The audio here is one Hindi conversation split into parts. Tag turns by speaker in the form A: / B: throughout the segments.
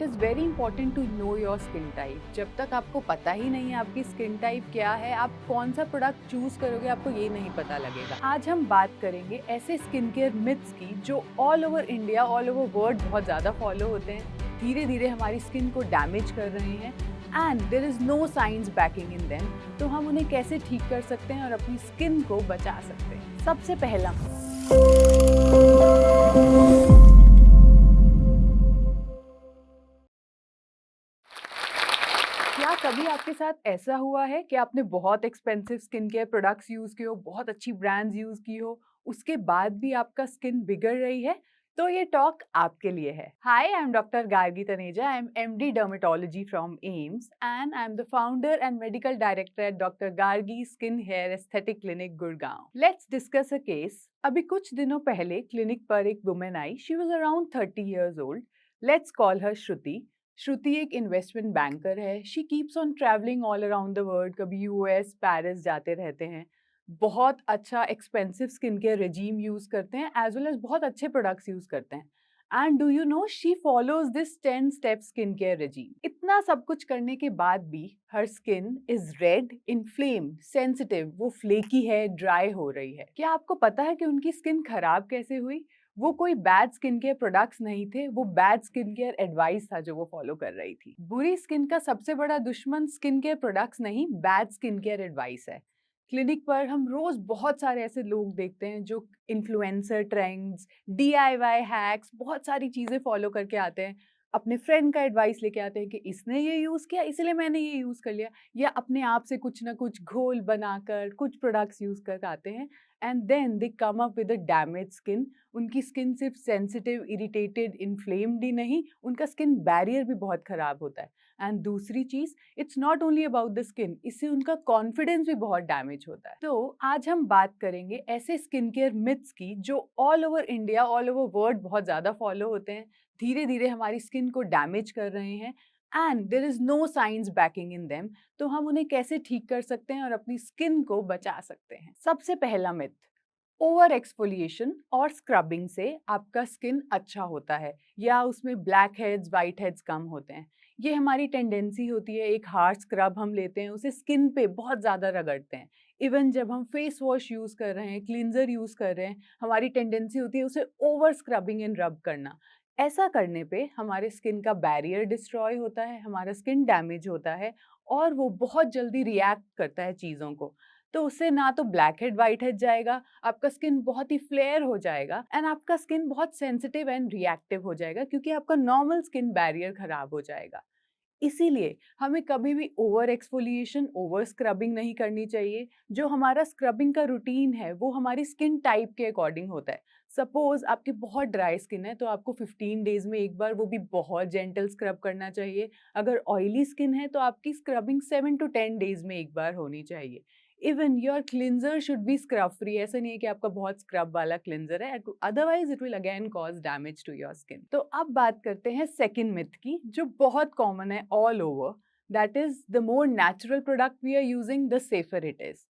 A: It is very important to know your skin type. जब तक आपको पता ही नहीं है आपकी स्किन टाइप क्या है, आप कौन सा प्रोडक्ट चूज करोगे, आपको ये नहीं पता लगेगा। आज हम बात करेंगे ऐसे स्किन केयर मिथ्स की जो all over India, all over world बहुत ज़्यादा फॉलो होते हैं, धीरे धीरे हमारी स्किन को डैमेज कर रहे हैं and there is no science backing in them. तो हम उन्हें कैसे ठीक कर सकते हैं और अपनी स्किन को बचा सकते हैं। सबसे पहला, क्या कभी आपके साथ ऐसा हुआ है कि आपने बहुत expensive skin care products use किए हो, बहुत अच्छी ब्रांड्स यूज की हो, उसके बाद भी आपका स्किन बिगड़ रही है? तो ये टॉक आपके लिए है। Hi, I am doctor Gargi Taneja. I am MD dermatology from AIIMS and I am the founder and medical director at doctor Gargi skin hair aesthetic clinic Gurgaon. Let's discuss a case. अभी कुछ दिनों पहले क्लिनिक पर एक वुमेन आई। She was around 30 years old. Let's call her Shruti. Shruti एक इन्वेस्टमेंट बैंकर है। She keeps on travelling all around the world. कभी यूएस, पेरिस जाते रहते हैं। बहुत अच्छा expensive skin care regime use करते हैं, एज वेल एज बहुत अच्छे प्रोडक्ट्स यूज करते हैं। And do you know she follows this 10 step skin care regime. इतना सब कुछ करने के बाद भी her skin is red, inflamed, sensitive, वो फ्लेकी है, ड्राई हो रही है। क्या आपको पता है कि उनकी स्किन खराब कैसे हुई? वो कोई बैड स्किन केयर प्रोडक्ट्स नहीं थे, वो बैड स्किन केयर एडवाइस था जो वो फॉलो कर रही थी। बुरी स्किन का सबसे बड़ा दुश्मन स्किन केयर प्रोडक्ट्स नहीं, बैड स्किन केयर एडवाइस है। क्लिनिक पर हम रोज बहुत सारे ऐसे लोग देखते हैं जो इन्फ्लुएंसर ट्रेंड्स, डीआईवाई हैक्स, बहुत सारी चीजें फॉलो करके आते हैं। अपने फ्रेंड का एडवाइस लेके आते हैं कि इसने ये यूज किया इसलिए मैंने ये यूज कर लिया, या अपने आप से कुछ ना कुछ घोल बनाकर कुछ प्रोडक्ट्स यूज कर आते हैं and then they come up with a damage skin. उनकी स्किन सिर्फ सेंसिटिव, इरिटेटेड, इन्फ्लेम्ड ही नहीं, उनका स्किन बैरियर भी बहुत खराब होता है। एंड दूसरी चीज, it's not only about the skin, इससे उनका कॉन्फिडेंस भी बहुत डैमेज होता है। तो आज हम बात करेंगे ऐसे स्किन केयर मिथ्स की जो all over India, all over world बहुत ज्यादा फॉलो होते हैं, धीरे धीरे हमारी स्किन को डैमेज कर रहे हैं and there is no science backing in them. तो हम उन्हें कैसे ठीक कर सकते हैं और अपनी स्किन को बचा सकते हैं। सबसे पहला मिथ, ओवर एक्सफोलिएशन और स्क्रबिंग से आपका स्किन अच्छा होता है या उसमें ब्लैक हेड्स, वाइट हेड्स कम होते हैं। ये हमारी टेंडेंसी होती है, एक हार्ड स्क्रब हम लेते हैं, उसे स्किन पे बहुत ज़्यादा रगड़ते हैं। इवन जब हम फेस वॉश यूज़ कर रहे हैं, क्लींजर यूज़ कर रहे हैं, हमारी टेंडेंसी होती है उसे ओवर स्क्रबिंग एंड रब करना। ऐसा करने पे हमारे स्किन का बैरियर डिस्ट्रॉय होता है, हमारा स्किन डैमेज होता है और वो बहुत जल्दी रिएक्ट करता है चीज़ों को। तो उससे ना तो ब्लैक हेड वाइट हेड जाएगा, आपका स्किन बहुत ही फ्लेयर हो जाएगा एंड आपका स्किन बहुत सेंसिटिव एंड रिएक्टिव हो जाएगा क्योंकि आपका नॉर्मल स्किन बैरियर खराब हो जाएगा। इसीलिए हमें कभी भी ओवर एक्सफोलिएशन, ओवर स्क्रबिंग नहीं करनी चाहिए। जो हमारा स्क्रबिंग का रूटीन है वो हमारी स्किन टाइप के अकॉर्डिंग होता है। सपोज आपकी बहुत ड्राई स्किन है तो आपको 15 डेज में एक बार, वो भी बहुत जेंटल स्क्रब करना चाहिए। अगर ऑयली स्किन है तो आपकी स्क्रबिंग 7 to 10 डेज में एक बार होनी चाहिए। Even your cleanser should be scrub free. ऐसा नहीं है कि आपका बहुत स्क्रब वाला क्लिंजर है, otherwise it will again cause damage to your skin. तो अब बात करते हैं सेकेंड मिथ की जो बहुत कॉमन है all over. That is the more natural product we are using, the safer it is.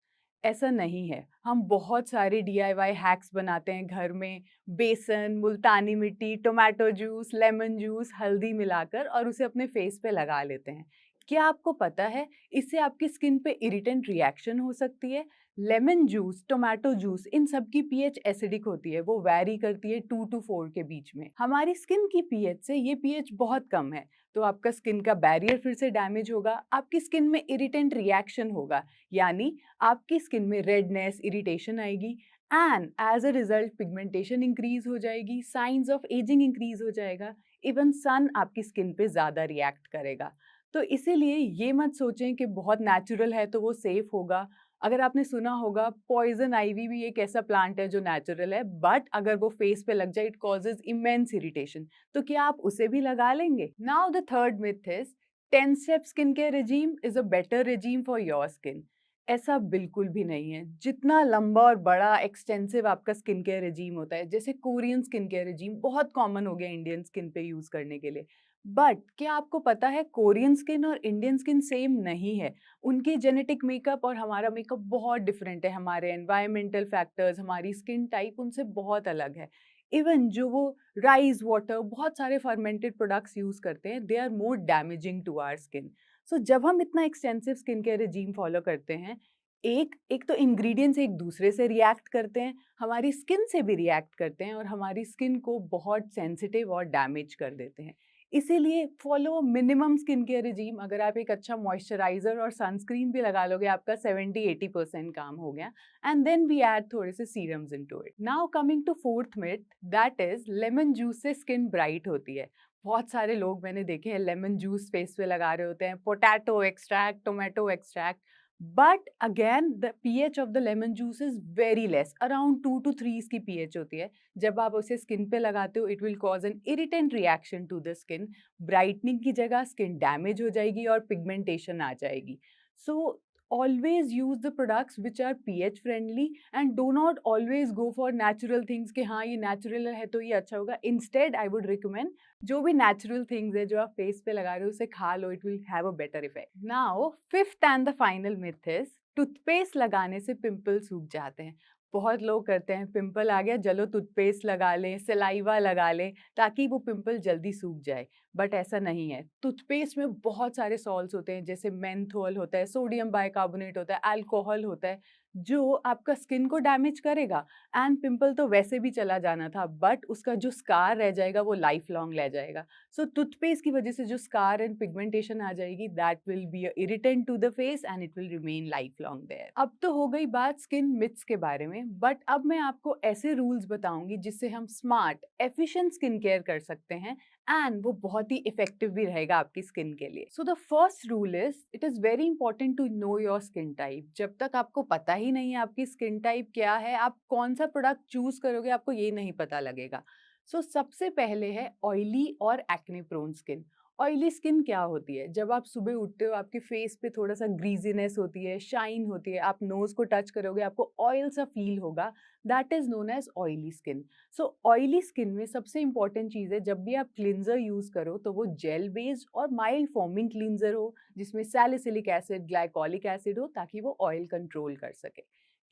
A: ऐसा नहीं है। हम बहुत सारे डीआईवाई हैक्स बनाते हैं घर में, बेसन, मुल्तानी मिट्टी, टोमेटो जूस, लेमन जूस, हल्दी मिलाकर, और उसे अपने फेस पे लगा लेते हैं। क्या आपको पता है इससे आपकी स्किन पे इरिटेंट रिएक्शन हो सकती है? लेमन जूस, टोमेटो जूस, इन सब की पीएच एसिडिक होती है, वो वैरी करती है 2 to 4 के बीच में। हमारी स्किन की पीएच से ये पीएच बहुत कम है, तो आपका स्किन का बैरियर फिर से डैमेज होगा, आपकी स्किन में इरिटेंट रिएक्शन होगा, यानी आपकी स्किन में रेडनेस, इरिटेशन आएगी and as a result pigmentation increase हो जाएगी, साइंस ऑफ एजिंग इंक्रीज हो जाएगा, इवन सन आपकी स्किन पे ज्यादा रिएक्ट करेगा। तो इसीलिए ये मत सोचें कि बहुत नेचुरल है तो वो सेफ होगा। अगर आपने सुना होगा, पॉइजन आइवी भी एक ऐसा प्लांट है जो नेचुरल है, बट अगर वो फेस पे लग जाए इट कॉजेज इमेंस इरिटेशन। तो क्या आप उसे भी लगा लेंगे? Now the third myth is 10 step skin care regime is a better regime for your skin. ऐसा बिल्कुल भी नहीं है। जितना लंबा और बड़ा एक्सटेंसिव आपका स्किन केयर रेजीम होता है, जैसे कोरियन स्किन केयर रेजीम बहुत कॉमन हो गया इंडियन स्किन पे यूज करने के लिए, बट क्या आपको पता है कोरियन स्किन और इंडियन स्किन सेम नहीं है। उनकी जेनेटिक मेकअप और हमारा मेकअप बहुत डिफरेंट है, हमारे एनवायरमेंटल फैक्टर्स, हमारी स्किन टाइप उनसे बहुत अलग है। इवन जो वो राइस वाटर बहुत सारे फर्मेंटेड प्रोडक्ट्स यूज करते हैं, they are more damaging to our skin. So जब हम इतना extensive skin care regime follow करते हैं, एक एक तो इंग्रेडिएंट्स एक दूसरे से रिएक्ट करते हैं, हमारी स्किन से भी रिएक्ट करते हैं और हमारी स्किन को बहुत सेंसिटिव और डैमेज कर देते हैं। इसीलिए follow minimum skin care regime. अगर आप एक अच्छा मॉइस्चराइजर और सनस्क्रीन भी लगा लोगे, आपका 70-80% काम हो गया। And then we add थोड़े से serums into it. Now coming to fourth myth, that is lemon juice से skin bright होती है। बहुत सारे लोग मैंने देखे हैं लेमन जूस फेस पे लगा रहे होते हैं, potato extract, tomato extract, but again the pH of the lemon juice is very less, around 2 to 3 इसकी pH होती है। जब आप उसे स्किन पे लगाते हो, it will cause an irritant reaction to the skin. Brightening की जगह स्किन डैमेज हो जाएगी और पिगमेंटेशन आ जाएगी। सो always use the products which are pH friendly and do not always go for natural things कि हाँ ये natural है तो ये अच्छा होगा। Instead I would recommend जो भी natural things है जो आप face पे लगा रहे हो उसे खा लो, it will have a better effect. Now fifth and the final myth is toothpaste लगाने से पिंपल सूख जाते हैं। बहुत लोग करते हैं, पिंपल आ गया चलो टूथपेस्ट लगा लें, सलाइवा लगा लें ताकि वो पिंपल जल्दी सूख जाए, बट ऐसा नहीं है। टूथपेस्ट में बहुत सारे सॉल्ट्स होते हैं, जैसे मेंथोल होता है, सोडियम बाइकार्बोनेट होता है, अल्कोहल होता है, जो आपका स्किन को डैमेज करेगा। एंड पिंपल तो वैसे भी चला जाना था, बट उसका जो स्कार रह जाएगा वो लाइफ लॉन्ग रह जाएगा। सो टूथपेस्ट की वजह से जो स्कार एंड पिगमेंटेशन आ जाएगी, that will be a irritant to the face and it will remain lifelong there. अब तो हो गई बात स्किन मिथ्स के बारे में, बट अब मैं आपको ऐसे रूल्स बताऊंगी जिससे हम स्मार्ट एफिशिएंट स्किन केयर कर सकते हैं एंड वो बहुत ही इफेक्टिव भी रहेगा आपकी स्किन के लिए। So the first rule is, it is very important to know your skin type. जब तक आपको पता ही नहीं है आपकी स्किन टाइप क्या है, आप कौन सा प्रोडक्ट चूज करोगे, आपको ये नहीं पता लगेगा। सो सबसे पहले है ऑयली और acne prone skin. Oily skin क्या होती है? जब आप सुबह उठते हो आपके फेस पे थोड़ा सा ग्रीजीनेस होती है, शाइन होती है, आप नोज को टच करोगे आपको ऑयल सा फील होगा, that is known as oily skin. So oily skin में सबसे इंपॉर्टेंट चीज़ है, जब भी आप क्लिनजर यूज करो तो वो जेल बेस्ड और माइल्ड फॉर्मिंग क्लिनजर हो, जिसमें सैलिसिलिक एसिड, ग्लाइकोलिक एसिड हो, ताकि वो ऑयल कंट्रोल कर सके।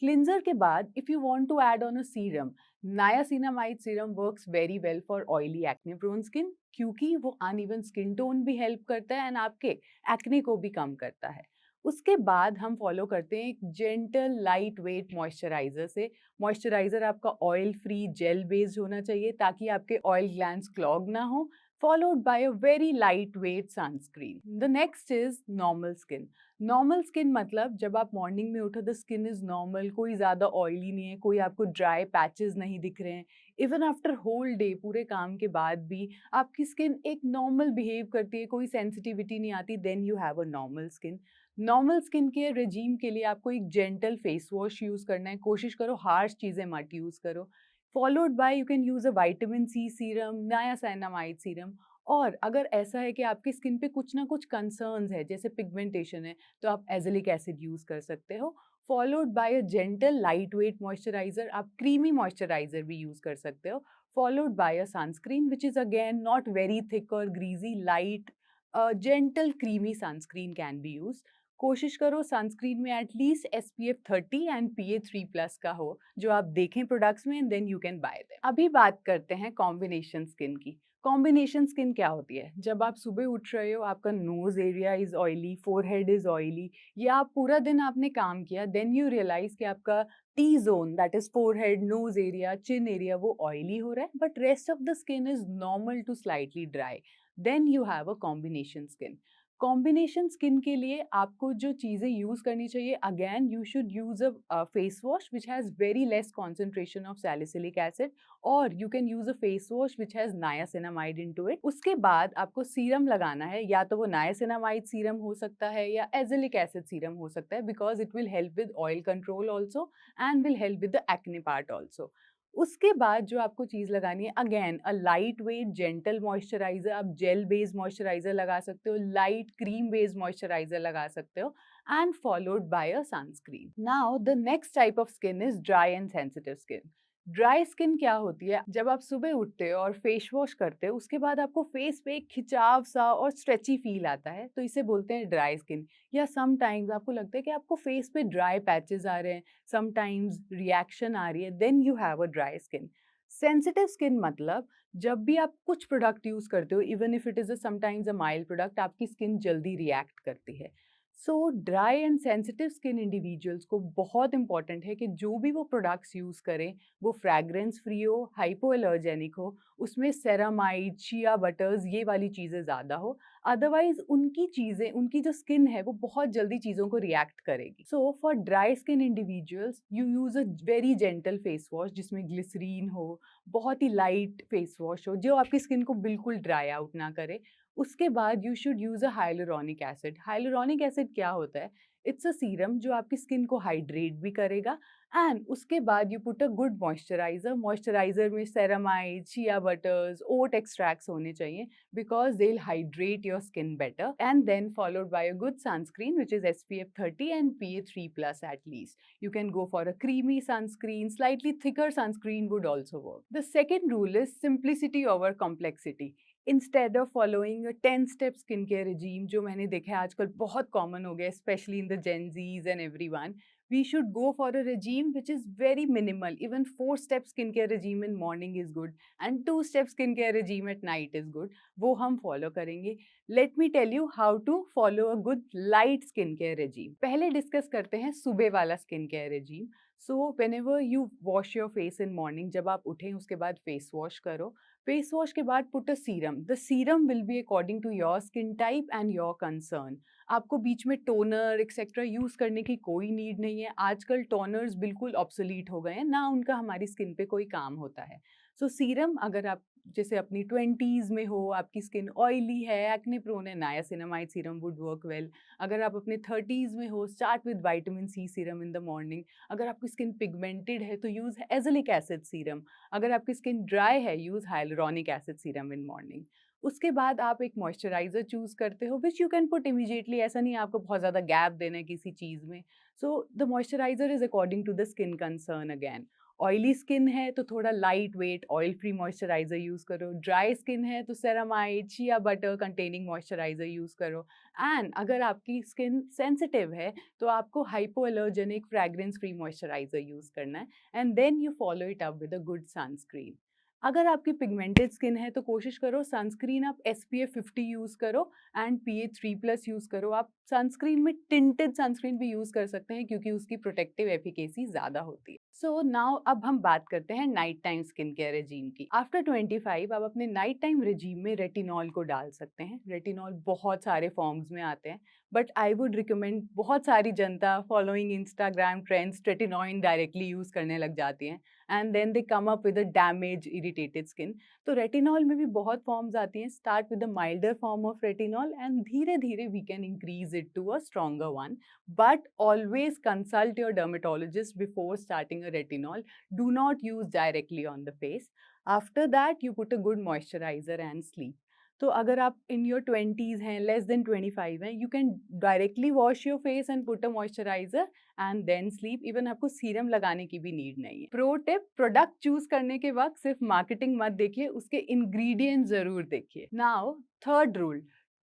A: क्लिनजर के बाद if you want to add on a serum, niacinamide serum works very well for oily acne prone skin, क्योंकि वो अनइवन स्किन टोन भी हेल्प करता है एंड आपके एक्ने को भी कम करता है। उसके बाद हम फॉलो करते हैं एक जेंटल लाइट वेट मॉइस्चराइजर से। मॉइस्चराइजर आपका ऑयल फ्री जेल बेस्ड होना चाहिए ताकि आपके ऑयल ग्लैंड्स क्लॉग ना हो, followed by a very lightweight sunscreen. The next is normal skin. Normal skin मतलब जब आप मॉर्निंग में उठो द स्किन इज नॉर्मल, कोई ज़्यादा ऑयली नहीं है, कोई आपको ड्राई पैचेस नहीं दिख रहे हैं। इवन आफ्टर होल डे, पूरे काम के बाद भी आपकी स्किन एक नॉर्मल बिहेव करती है, कोई सेंसिटिविटी नहीं आती, then you have a normal skin. Normal skin care regime के लिए आपको एक जेंटल फेस वॉश यूज़ करना है, कोशिश करो हार्श चीज़ें मत यूज़ करो। Followed by you can use a vitamin C serum, niacinamide serum. और अगर ऐसा है कि आपकी स्किन पे कुछ ना कुछ कंसर्न्स है, जैसे पिगमेंटेशन है, तो आप एजिलिक एसिड यूज़ कर सकते हो। Followed by a gentle light weight moisturiser, आप क्रीमी मॉइस्चराइजर भी यूज़ कर सकते हो। Followed by a sunscreen which is again not very thick और greasy, light gentle creamy sunscreen can be use. कोशिश करो सनस्क्रीन में एटलीस्ट SPF 30 एंड PA3+ का हो, जो आप देखें प्रोडक्ट्स में, then you can buy them. अभी बात करते हैं कॉम्बिनेशन स्किन की। कॉम्बिनेशन स्किन क्या होती है? जब आप सुबह उठ रहे हो, आपका knows area is oily, forehead is oily, या आप पूरा दिन आपने काम किया, देन यू रियलाइज कि आपका T zone, that is forehead, nose area, chin area, वो ऑयली हो रहा है, but rest of the skin is normal to slightly dry, then you have a combination skin. Combination skin के लिए आपको जो चीज़ें यूज़ करनी चाहिए, again you should use a face wash which has very less concentration of salicylic acid, और you can use a face wash which has niacinamide into it. उसके बाद आपको सीरम लगाना है, या तो वो नायासिनामाइड सीरम हो सकता है या एजिलिक एसिड सीरम हो सकता है, because it will help with oil control also and will help with the acne part also. उसके बाद जो आपको चीज़ लगानी है, again a light weight gentle moisturiser, आप जेल बेस्ड मॉइस्चराइजर लगा सकते हो, लाइट क्रीम बेस्ड मॉइस्चराइजर लगा सकते हो, and followed by a sunscreen. Now the next type of skin is dry and sensitive skin. Dry skin क्या होती है? जब आप सुबह उठते हो और फेस वॉश करते हो, उसके बाद आपको फेस पे एक खिंचाव सा और स्ट्रेची फील आता है, तो इसे बोलते हैं ड्राई स्किन। या समटाइम्स आपको लगता है कि आपको फेस पे ड्राई पैचेस आ रहे हैं, समटाइम्स रिएक्शन आ रही है, then you have a dry skin. Sensitive skin मतलब जब भी आप कुछ प्रोडक्ट यूज करते हो, even if it is sometimes a mild product, आपकी स्किन जल्दी रिएक्ट करती है। So dry and sensitive skin individuals को बहुत इंपॉर्टेंट है कि जो भी वो प्रोडक्ट्स यूज करें वो फ्रैग्रेंस फ्री हो, हाइपो एलर्जेनिक हो, उसमें सेरामाइड, शिया बटर्स, ये वाली चीज़ें ज़्यादा हो। अदरवाइज उनकी चीज़ें, उनकी जो स्किन है वो बहुत जल्दी चीज़ों को रिएक्ट करेगी। So for dry skin individuals you use a very gentle face wash जिसमें ग्लिसरीन हो, बहुत ही लाइट फेस वॉश हो जो आपकी स्किन को बिल्कुल ड्राई आउट ना करे। उसके बाद you should use a hyaluronic acid. Hyaluronic acid क्या होता है? इट्स अ सीरम जो आपकी स्किन को हाइड्रेट भी करेगा। एंड उसके बाद you put a good moisturiser. Moisturiser में ceramide, shea butters, oat extracts होने चाहिए because they will hydrate your skin better. And then followed by a good sunscreen which is SPF 30 and PA3+ at least. You can go for a creamy sunscreen. Slightly thicker sunscreen would also work. The second rule is simplicity over complexity. Instead of following a 10 step skin care regime, जो मैंने देखा है आजकल बहुत कॉमन हो गया, specially in the Gen Zs and everyone, we should go for a regime which is very minimal. Even 4 step skincare regime in morning is good and 2 step skincare regime at night is good. वो हम follow करेंगे. Let me tell you how to follow a good light skincare regime. पहले डिस्कस करते हैं सुबह वाला skincare regime. So whenever you wash your face in morning, जब आप उठें उसके बाद face wash करो. फेस वॉश के बाद put a serum. The serum will be according to your skin type and your concern. आपको बीच में टोनर एक्सेट्रा यूज करने की कोई नीड नहीं है. आजकल टोनर्स बिल्कुल ऑब्सोलीट हो गए हैं ना, उनका हमारी स्किन पे कोई काम होता है. सो सीरम अगर आप जैसे अपनी 20s में हो, आपकी स्किन ऑयली है, एक्ने प्रोन है, niacinamide serum would work well. अगर आप अपने 30s में हो, start with vitamin C serum in the morning. अगर आपकी स्किन पिगमेंटेड है तो यूज एजलिक एसिड सीरम. अगर आपकी स्किन ड्राई है, use hyaluronic acid serum in morning. उसके बाद आप एक मॉइस्चराइजर चूज करते हो which you can put immediately. ऐसा नहीं है आपको बहुत ज़्यादा गैप देना है किसी चीज़ में. So the moisturiser is according to the skin concern again. Oily skin है तो थोड़ा lightweight oil free moisturiser use करो. ड्राई स्किन है तो ceramide, shea butter containing moisturiser use करो. एंड अगर आपकी स्किन सेंसिटिव है तो आपको hypoallergenic fragrance free moisturiser use करना है. And then you follow it up with a good sunscreen. अगर आपकी पिगमेंटेड स्किन है तो कोशिश करो सनस्क्रीन आप SPF 50 यूज़ करो एंड PA3+ यूज़ करो. आप सनस्क्रीन में टिंटेड सनस्क्रीन भी यूज़ कर सकते हैं क्योंकि उसकी प्रोटेक्टिव एफिकेसी ज़्यादा होती है. सो नाउ अब हम बात करते हैं night time skin care regime की. आफ्टर 25 आप अपने नाइट टाइम रेजीम में रेटिनॉल को डाल सकते हैं. रेटिनॉल बहुत सारे फॉर्म्स में आते हैं बट आई वुड रिकमेंड, बहुत सारी जनता following Instagram trends retinoin directly use करने लग जाती हैं and then they come up with a damage irritated skin. तो रेटिनॉल में भी बहुत फॉर्म्स आती हैं. Start with a milder form of retinol and धीरे धीरे we can increase it to a stronger one. But always consult your dermatologist before starting a retinol. Do not use directly on the face. After that you put a good moisturiser and sleep. तो अगर आप इन योर 20s हैं, लेस देन 25 हैं, you can directly wash your face and put a moisturiser and then sleep. Even आपको सीरम लगाने की भी नीड नहीं है. प्रो टिप, प्रोडक्ट चूज करने के वक्त सिर्फ मार्केटिंग मत देखिए, उसके इंग्रेडिएंट जरूर देखिए. Now third rule,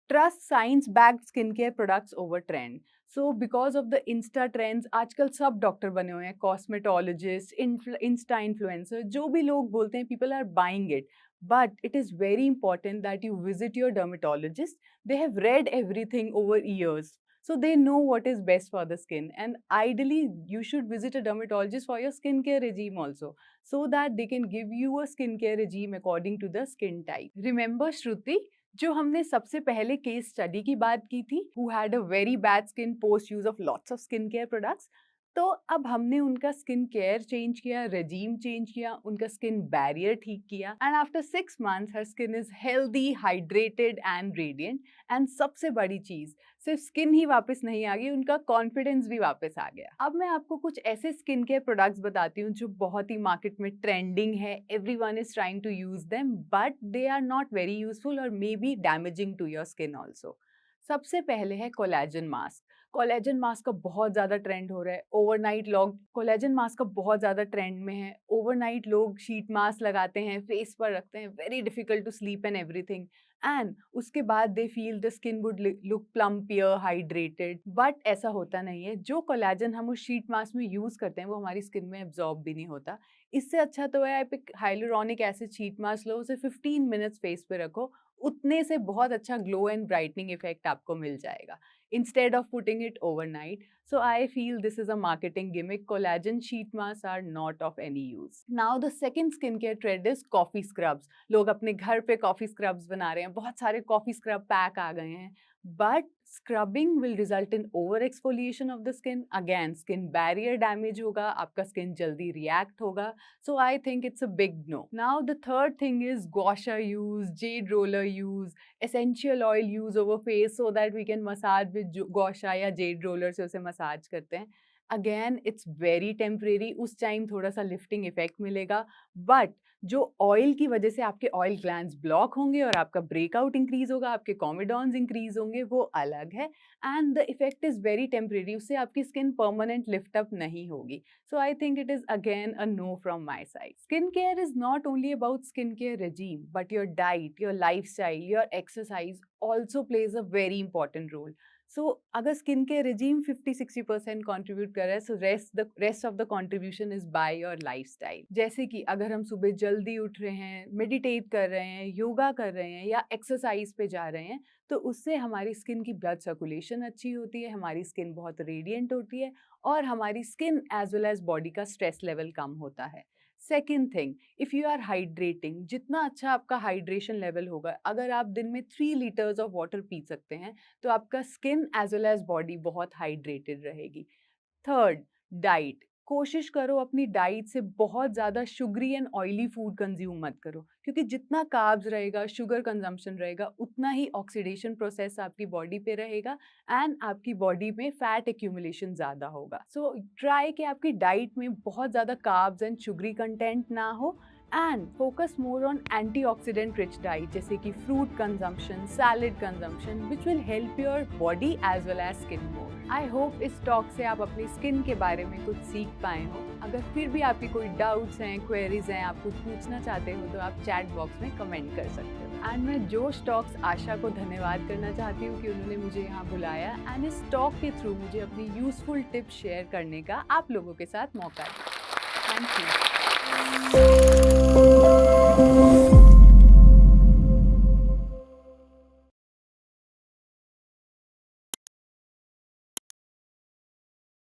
A: trust science backed skin care products over trend. So because of the Insta trends आजकल सब डॉक्टर बने हुए हैं, कॉस्मेटोलॉजिस्ट, इंस्टा इन्फ्लुएंसर, जो भी लोग बोलते हैं people are buying it. But it is very important that you visit your dermatologist. They have read everything over years, so they know what is best for the skin. And ideally, you should visit a dermatologist for your skincare regime also, so that they can give you a skincare regime according to the skin type. Remember Shruti, जो हमने सबसे पहले केस स्टडी की बात की थी, who had a very bad skin post use of lots of skincare products. तो अब हमने उनका स्किन केयर चेंज किया, रेजीम चेंज किया, उनका स्किन बैरियर ठीक किया and after 6 months her skin is healthy, hydrated and radiant. And सबसे बड़ी चीज, सिर्फ स्किन ही वापस नहीं आ गई, उनका कॉन्फिडेंस भी वापस आ गया. अब मैं आपको कुछ ऐसे स्किन केयर प्रोडक्ट्स बताती हूँ जो बहुत ही मार्केट में ट्रेंडिंग है. Everyone is trying to use them but they are not very useful और may be damaging to your skin also. सबसे पहले है कोलेजन मास्क. कोलेजन मास्क का बहुत ज़्यादा ट्रेंड हो रहा है. ओवरनाइट लोग कोलेजन मास्क का बहुत ज़्यादा ट्रेंड में है. ओवरनाइट लोग शीट मास्क लगाते हैं, फेस पर रखते हैं, very difficult to sleep and everything. And उसके बाद they feel the skin would look plumpier, hydrated. But ऐसा होता नहीं है. जो कोलेजन हम उस शीट मास्क में यूज़ करते हैं वो हमारी स्किन में एब्जॉर्ब भी नहीं होता. इससे अच्छा तो है आप एक हाइलुरोनिक एसिड शीट मास्क लो, उसे 15 मिनट्स फेस पे रखो, उतने से बहुत अच्छा ग्लो एंड ब्राइटनिंग इफेक्ट आपको मिल जाएगा, instead of putting it overnight. So I feel this is a marketing gimmick. Collagen sheet masks are not of any use. Now the second skincare trend is coffee scrubs. लोग अपने घर पे coffee scrubs बना रहे हैं, बहुत सारे coffee scrub pack आ गए हैं. But scrubbing will result in over exfoliation of the skin. Again, skin barrier damage होगा, आपका skin जल्दी react होगा. So I think it's a big no. Now the third thing is gua sha use, jade roller use, essential oil use over face so that we can massage with gua sha या jade roller से उसे massage करते हैं. Again, it's very temporary. उस टाइम थोड़ा सा lifting effect मिलेगा, but जो ऑयल की वजह से आपके ऑयल ग्लैंड्स ब्लॉक होंगे और आपका ब्रेकआउट इंक्रीज होगा, आपके कॉमेडॉन्स इंक्रीज होंगे, वो अलग है. And the effect is very temporary, उससे आपकी स्किन परमानेंट लिफ्ट अप नहीं होगी. So I think it is again a no from my side. Skincare is not only about skincare regime, but your diet, your lifestyle, your exercise also plays a very important role. So अगर स्किन के regime 50-60% contribute कर रहा है, so rest of the contribution is by your lifestyle. जैसे कि अगर हम सुबह जल्दी उठ रहे हैं, meditate कर रहे हैं, योगा कर रहे हैं या exercise पे जा रहे हैं, तो उससे हमारी स्किन की ब्लड सर्कुलेशन अच्छी होती है, हमारी स्किन बहुत रेडिएंट होती है और हमारी skin as well as body का स्ट्रेस लेवल कम होता है. Second thing, if you are hydrating, जितना अच्छा आपका हाइड्रेशन लेवल होगा, अगर आप दिन में 3 लीटर्स ऑफ वाटर पी सकते हैं, तो आपका skin as well as body बहुत हाइड्रेटेड रहेगी. Third, diet. कोशिश करो अपनी डाइट से बहुत ज़्यादा sugary and oily food consume मत करो, क्योंकि जितना कार्ब्स रहेगा, शुगर कंजम्पशन रहेगा, उतना ही ऑक्सीडेशन प्रोसेस आपकी बॉडी पे रहेगा एंड आपकी बॉडी में फैट एक्यूमुलेशन ज़्यादा होगा. सो ट्राई कि आपकी डाइट में बहुत ज़्यादा कार्ब्स एंड शुगरी कंटेंट ना हो and focus more on antioxidant rich diet, जैसे कि fruit consumption, salad consumption, which will help your body as well as skin more. I hope इस टॉक से आप अपनी स्किन के बारे में कुछ सीख पाए हो. अगर फिर भी आपकी कोई डाउट्स हैं, क्वेरीज हैं, आप कुछ पूछना चाहते हो, तो आप चैट बॉक्स में कमेंट कर सकते हो. एंड मैं जोश टॉक्स आशा को धन्यवाद करना चाहती हूँ कि उन्होंने मुझे यहाँ बुलाया एंड इस टॉक के थ्रू मुझे अपनी यूजफुल टिप्स शेयर करने का आप लोगों के साथ मौका दिया. Thank you.